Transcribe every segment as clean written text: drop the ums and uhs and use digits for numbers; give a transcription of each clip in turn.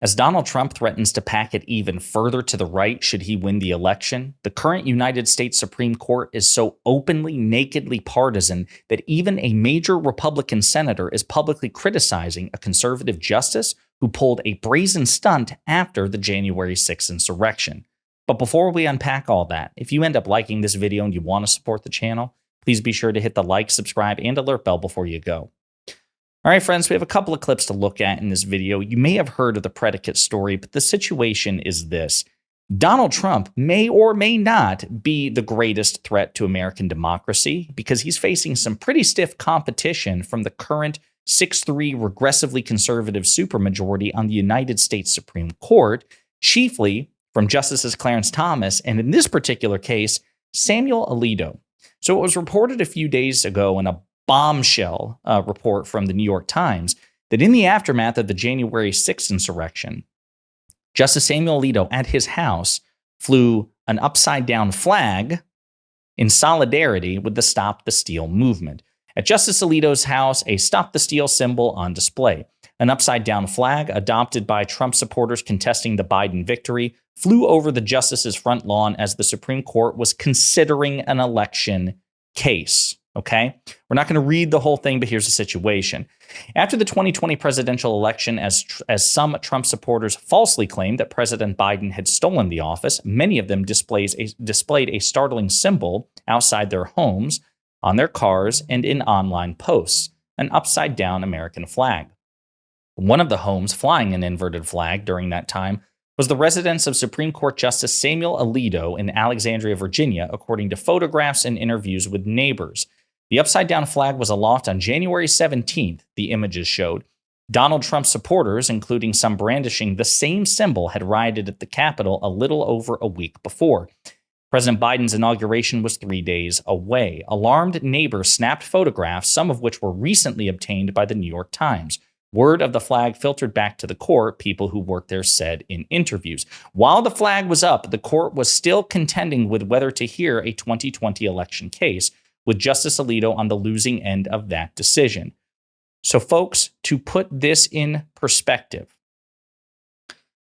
As Donald Trump threatens to pack it even further to the right should he win the election, the current United States Supreme Court is so openly, nakedly partisan that even a major Republican senator is publicly criticizing a conservative justice who pulled a brazen stunt after the January 6th insurrection. But before we unpack all that, if you end up liking this video and you want to support the channel, please be sure to hit the like, subscribe, and alert bell before you go. All right, friends, we have a couple of clips to look at in this video. You may have heard of the predicate story, but the situation is this. Donald Trump may or may not be the greatest threat to American democracy because he's facing some pretty stiff competition from the current 6-3 regressively conservative supermajority on the United States Supreme Court, chiefly from Justices Clarence Thomas and, in this particular case, Samuel Alito. So it was reported a few days ago in a bombshell report from the New York Times that in the aftermath of the January 6th insurrection, Justice Samuel Alito at his house flew an upside-down flag in solidarity with the Stop the Steal movement. At Justice Alito's house, a Stop the Steal symbol on display. An upside-down flag adopted by Trump supporters contesting the Biden victory flew over the justice's front lawn as the Supreme Court was considering an election case. Okay, we're not going to read the whole thing, but here's the situation. After the 2020 presidential election, as some Trump supporters falsely claimed that President Biden had stolen the office, many of them displayed a startling symbol outside their homes, on their cars, and in online posts, an upside-down American flag. One of the homes flying an inverted flag during that time was the residence of Supreme Court Justice Samuel Alito in Alexandria, Virginia, according to photographs and interviews with neighbors. The upside-down flag was aloft on January 17th, the images showed. Donald Trump supporters, including some brandishing the same symbol, had rioted at the Capitol a little over a week before. President Biden's inauguration was 3 days away. Alarmed neighbors snapped photographs, some of which were recently obtained by the New York Times. Word of the flag filtered back to the court, people who worked there said in interviews. While the flag was up, the court was still contending with whether to hear a 2020 election case, with Justice Alito on the losing end of that decision. So, folks, to put this in perspective,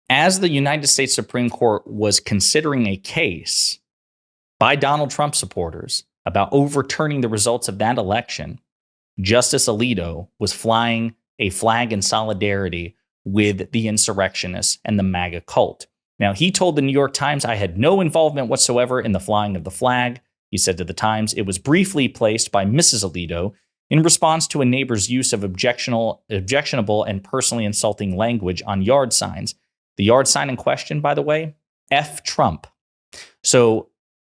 as the United States Supreme Court was considering a case by Donald Trump supporters about overturning the results of that election, Justice Alito was flying a flag in solidarity with the insurrectionists and the MAGA cult. Now, he told the New York Times, "I had no involvement whatsoever in the flying of the flag." He said to the Times, "It was briefly placed by Mrs. Alito in response to a neighbor's use of objectionable and personally insulting language on yard signs." The yard sign in question, by the way, F Trump. So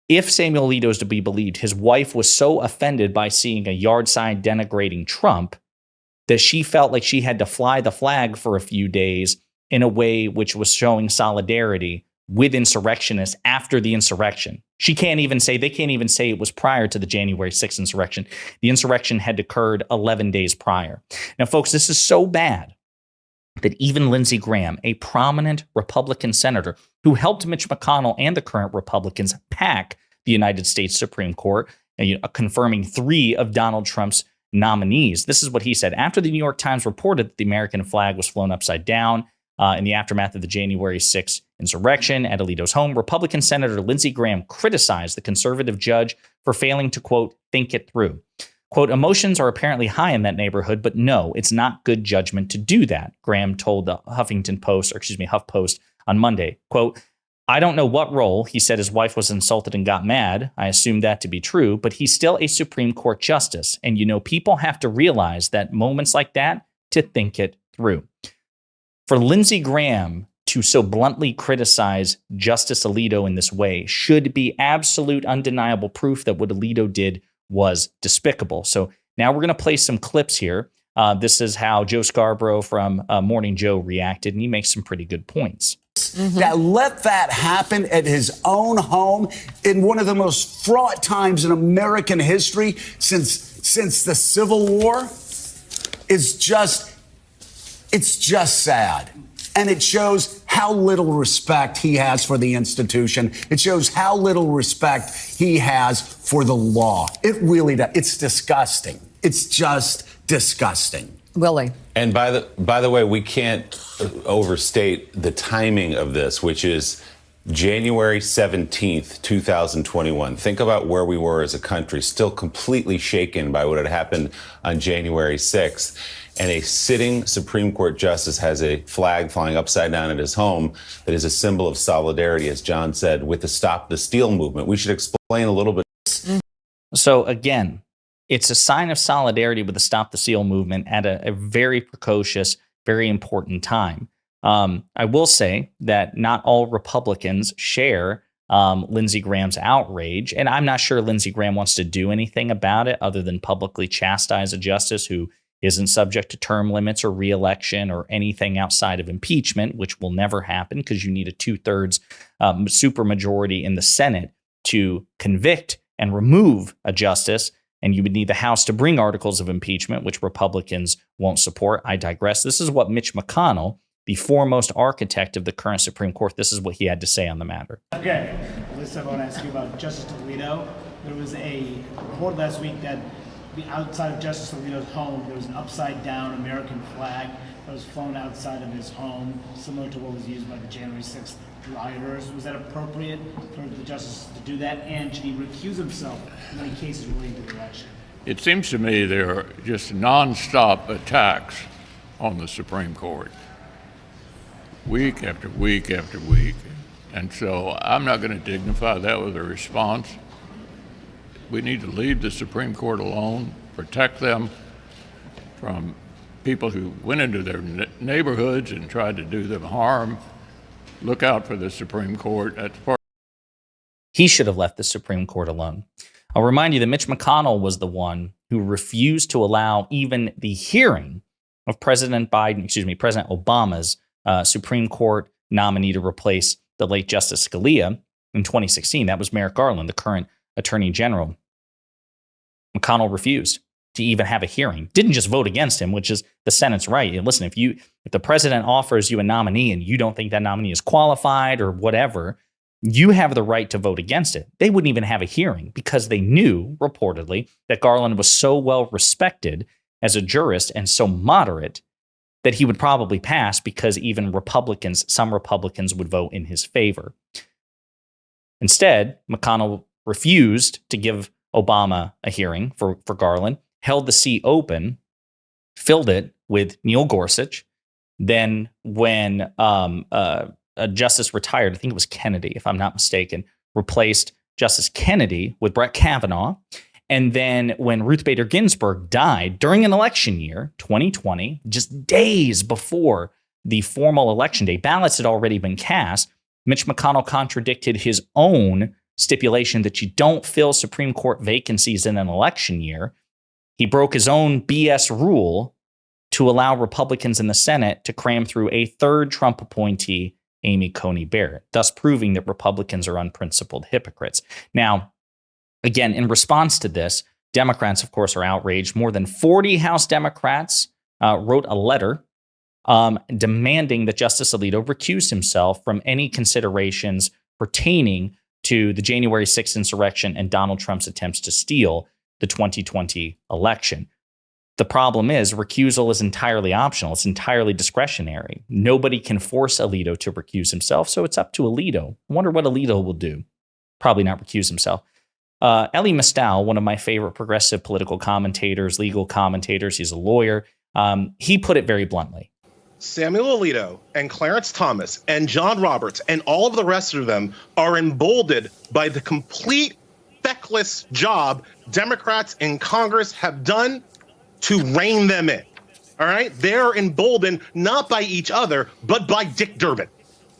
if Samuel Alito is to be believed, his wife was so offended by seeing a yard sign denigrating Trump that she felt like she had to fly the flag for a few days in a way which was showing solidarity with insurrectionists after the insurrection. They can't even say it was prior to the January 6th insurrection. The insurrection had occurred 11 days prior. Now, folks, this is so bad that even Lindsey Graham, a prominent Republican senator who helped Mitch McConnell and the current Republicans pack the United States Supreme Court, confirming 3 of Donald Trump's nominees. This is what he said. After the New York Times reported that the American flag was flown upside down in the aftermath of the January 6th insurrection at Alito's home, Republican Senator Lindsey Graham criticized the conservative judge for failing to, quote, think it through. Quote, emotions are apparently high in that neighborhood, but no, it's not good judgment to do that, Graham told the HuffPost on Monday. Quote, I don't know what role, he said his wife was insulted and got mad. I assume that to be true, but he's still a Supreme Court justice. And, people have to realize that moments like that to think it through. For Lindsey Graham to so bluntly criticize Justice Alito in this way should be absolute undeniable proof that what Alito did was despicable. So now we're going to play some clips here. This is how Joe Scarborough from Morning Joe reacted, and he makes some pretty good points. That let that happen at his own home in one of the most fraught times in American history since the Civil War is just sad. And it shows how little respect he has for the institution. It shows how little respect he has for the law. It really does. It's disgusting. It's just disgusting. Willie. And by the way, we can't overstate the timing of this, which is January 17th, 2021. Think about where we were as a country, still completely shaken by what had happened on January 6th. And a sitting Supreme Court justice has a flag flying upside down at his home that is a symbol of solidarity, as John said, with the Stop the Steal movement. We should explain a little bit. So again, it's a sign of solidarity with the Stop the Steal movement at a very precocious, very important time. I will say that not all Republicans share Lindsey Graham's outrage, and I'm not sure Lindsey Graham wants to do anything about it other than publicly chastise a justice who isn't subject to term limits or re-election or anything outside of impeachment, which will never happen because you need a 2/3 supermajority in the Senate to convict and remove a justice. And you would need the House to bring articles of impeachment, which Republicans won't support. I digress. This is what Mitch McConnell, the foremost architect of the current Supreme Court, this is what he had to say on the matter. Okay, Lisa, I want to ask you about Justice Alito. There was a report last week that outside of Justice Alito's home, there was an upside-down American flag that was flown outside of his home, similar to what was used by the January 6th rioters. Was that appropriate for the justice to do that? And should he recuse himself in any cases relating to the election? It seems to me there are just nonstop attacks on the Supreme Court, week after week after week. And so I'm not going to dignify that with a response. We need to leave the Supreme Court alone, protect them from people who went into their neighborhoods and tried to do them harm. Look out for the Supreme Court. That's part. He should have left the Supreme Court alone. I'll remind you that Mitch McConnell was the one who refused to allow even the hearing of President Obama's Supreme Court nominee to replace the late Justice Scalia in 2016. That was Merrick Garland, the current Attorney General. McConnell refused to even have a hearing. Didn't just vote against him, which is the Senate's right. And listen, if the president offers you a nominee and you don't think that nominee is qualified or whatever, you have the right to vote against it. They wouldn't even have a hearing because they knew, reportedly, that Garland was so well respected as a jurist and so moderate that he would probably pass because even some Republicans would vote in his favor. Instead, McConnell refused to give Obama a hearing for Garland, held the seat open, filled it with Neil Gorsuch. Then when a justice retired, I think it was Kennedy, if I'm not mistaken, replaced Justice Kennedy with Brett Kavanaugh. And then when Ruth Bader Ginsburg died during an election year, 2020, just days before the formal election day, ballots had already been cast, Mitch McConnell contradicted his own stipulation that you don't fill Supreme Court vacancies in an election year. He broke his own BS rule to allow Republicans in the Senate to cram through a third Trump appointee, Amy Coney Barrett, thus proving that Republicans are unprincipled hypocrites. Now, again, in response to this, Democrats, of course, are outraged. More than 40 House Democrats wrote a letter demanding that Justice Alito recuse himself from any considerations pertaining to the January 6th insurrection and Donald Trump's attempts to steal the 2020 election. The problem is recusal is entirely optional. It's entirely discretionary. Nobody can force Alito to recuse himself, so it's up to Alito. I wonder what Alito will do. Probably not recuse himself. Elie Mystal, one of my favorite progressive political commentators, legal commentators, he's a lawyer, he put it very bluntly. Samuel Alito and Clarence Thomas and John Roberts and all of the rest of them are emboldened by the complete feckless job Democrats in Congress have done to rein them in. All right? They're emboldened not by each other, but by Dick Durbin.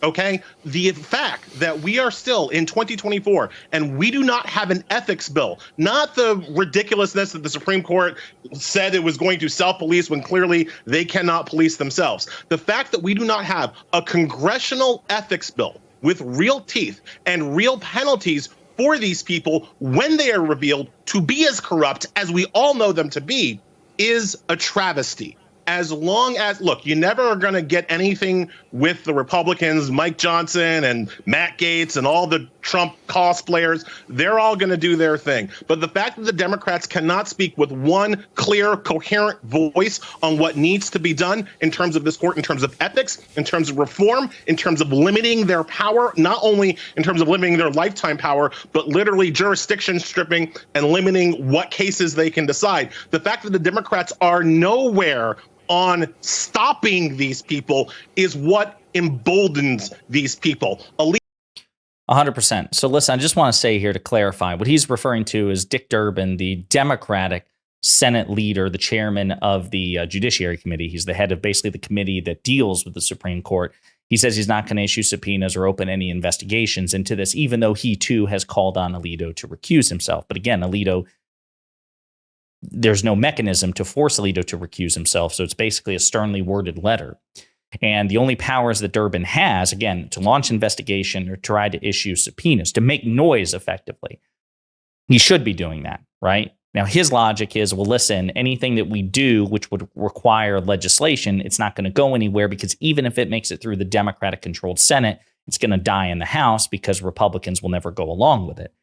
Okay? The fact that we are still in 2024 and we do not have an ethics bill, not the ridiculousness that the Supreme Court said it was going to self-police when clearly they cannot police themselves. The fact that we do not have a congressional ethics bill with real teeth and real penalties for these people when they are revealed to be as corrupt as we all know them to be is a travesty. As long as, look, you never are going to get anything with the Republicans, Mike Johnson and Matt Gaetz and all the Trump cosplayers. They're all going to do their thing. But the fact that the Democrats cannot speak with one clear, coherent voice on what needs to be done in terms of this court, in terms of ethics, in terms of reform, in terms of limiting their power, not only in terms of limiting their lifetime power, but literally jurisdiction stripping and limiting what cases they can decide. The fact that the Democrats are nowhere on stopping these people is what emboldens these people. 100%. So listen, I just want to say here to clarify, what he's referring to is Dick Durbin, the Democratic Senate leader, the chairman of the Judiciary Committee. He's the head of basically the committee that deals with the Supreme Court. He says he's not going to issue subpoenas or open any investigations into this, even though he too has called on Alito to recuse himself. But again, Alito, there's no mechanism to force Alito to recuse himself. So it's basically a sternly worded letter. And the only powers that Durbin has, again, to launch investigation or try to issue subpoenas, to make noise effectively. He should be doing that, right? Now, his logic is, well, listen, anything that we do which would require legislation, it's not going to go anywhere because even if it makes it through the Democratic-controlled Senate, it's going to die in the House because Republicans will never go along with it.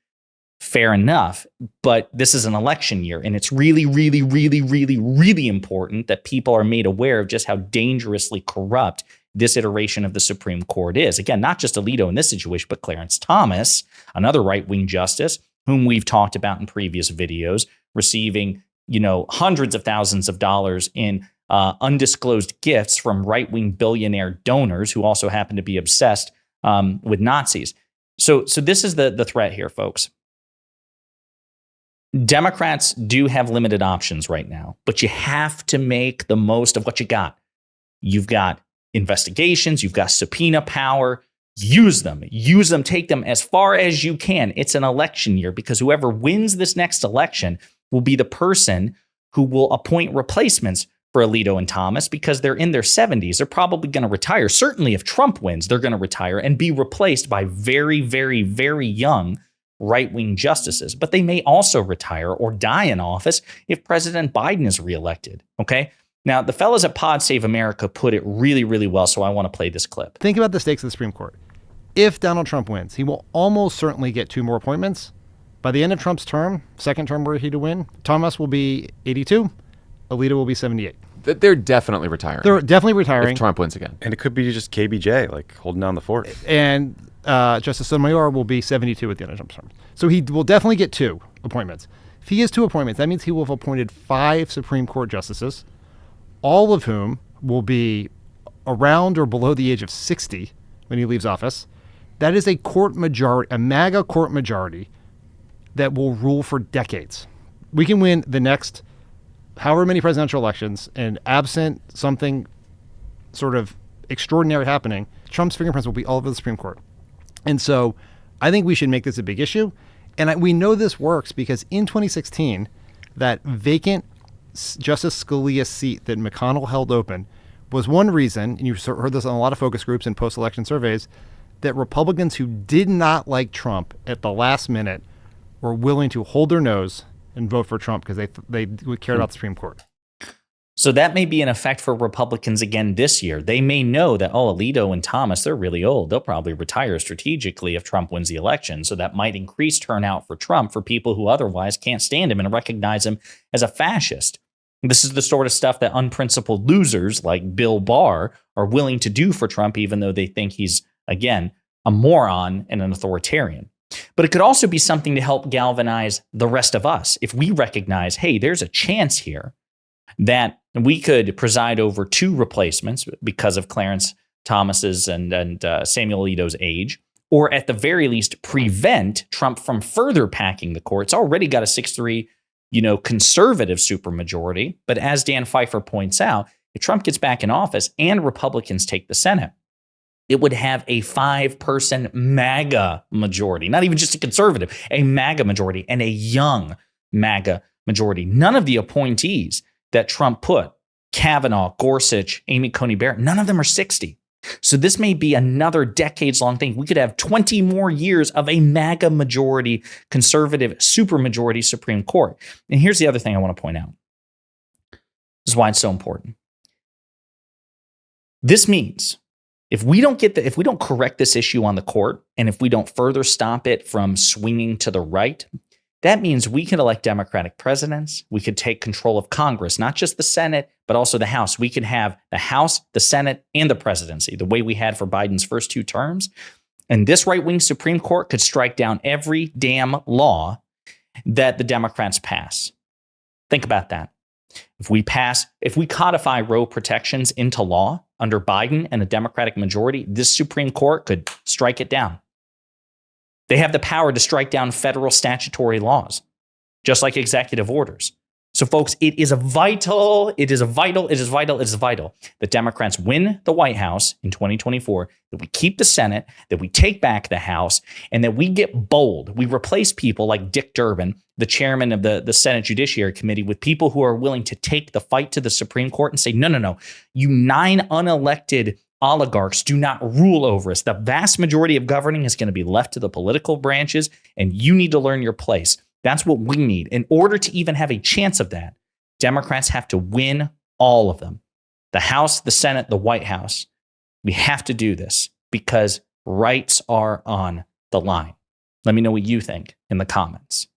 Fair enough, but this is an election year, and it's really, really, really, really, really important that people are made aware of just how dangerously corrupt this iteration of the Supreme Court is. Again, not just Alito in this situation, but Clarence Thomas, another right-wing justice, whom we've talked about in previous videos, receiving, hundreds of thousands of dollars in undisclosed gifts from right-wing billionaire donors who also happen to be obsessed with Nazis. So this is the threat here, folks. Democrats do have limited options right now, but you have to make the most of what you got. You've got investigations, you've got subpoena power. Use them, take them as far as you can. It's an election year because whoever wins this next election will be the person who will appoint replacements for Alito and Thomas because they're in their 70s. They're probably going to retire. Certainly if Trump wins, they're going to retire and be replaced by very, very, very young right-wing justices, but they may also retire or die in office if President Biden is reelected. Okay. Now, the fellas at Pod Save America put it really, really well, so I want to play this clip. Think about the stakes of the Supreme Court. If Donald Trump wins, he will almost certainly get 2 more appointments. By the end of Trump's term, second term were he to win, Thomas will be 82, Alito will be 78. They're definitely retiring. They're definitely retiring. If Trump wins again. And it could be just KBJ, like holding down the fort. And Justice Sotomayor will be 72 at the end of Trump's term. So he will definitely get 2 appointments. If he has 2 appointments, that means he will have appointed 5 Supreme Court justices, all of whom will be around or below the age of 60 when he leaves office. That is a court majority, a MAGA court majority that will rule for decades. We can win the next however many presidential elections, and absent something sort of extraordinary happening, Trump's fingerprints will be all over the Supreme Court. And so I think we should make this a big issue. And we know this works because in 2016, that vacant Justice Scalia seat that McConnell held open was one reason, and you heard this on a lot of focus groups and post-election surveys, that Republicans who did not like Trump at the last minute were willing to hold their nose and vote for Trump because they cared about the Supreme Court. So that may be an effect for Republicans again this year. They may know that, Alito and Thomas, they're really old. They'll probably retire strategically if Trump wins the election. So that might increase turnout for Trump for people who otherwise can't stand him and recognize him as a fascist. This is the sort of stuff that unprincipled losers like Bill Barr are willing to do for Trump, even though they think he's, again, a moron and an authoritarian. But it could also be something to help galvanize the rest of us. If we recognize, hey, there's a chance here that we could preside over 2 replacements because of Clarence Thomas's and Samuel Alito's age, or at the very least prevent Trump from further packing the court. It's already got a 6-3, conservative supermajority. But as Dan Pfeiffer points out, if Trump gets back in office and Republicans take the Senate, it would have a 5-person MAGA majority, not even just a conservative, a MAGA majority and a young MAGA majority. None of the appointees that Trump put, Kavanaugh, Gorsuch, Amy Coney Barrett, none of them are 60. So this may be another decades-long thing. We could have 20 more years of a MAGA majority, conservative supermajority Supreme Court. And here's the other thing I want to point out. This is why it's so important. This means If we don't correct this issue on the court, and if we don't further stop it from swinging to the right, that means we can elect Democratic presidents. We could take control of Congress, not just the Senate, but also the House. We could have the House, the Senate, and the presidency, the way we had for Biden's first 2 terms. And this right-wing Supreme Court could strike down every damn law that the Democrats pass. Think about that. If we codify Roe protections into law under Biden and a Democratic majority, this Supreme Court could strike it down. They have the power to strike down federal statutory laws, just like executive orders. So, folks, it is vital that Democrats win the White House in 2024, that we keep the Senate, that we take back the House, and that we get bold. We replace people like Dick Durbin, the chairman of the Senate Judiciary Committee, with people who are willing to take the fight to the Supreme Court and say, no, you 9 unelected oligarchs do not rule over us. The vast majority of governing is going to be left to the political branches, and you need to learn your place. That's what we need. In order to even have a chance of that, Democrats have to win all of them. The House, the Senate, the White House. We have to do this because rights are on the line. Let me know what you think in the comments.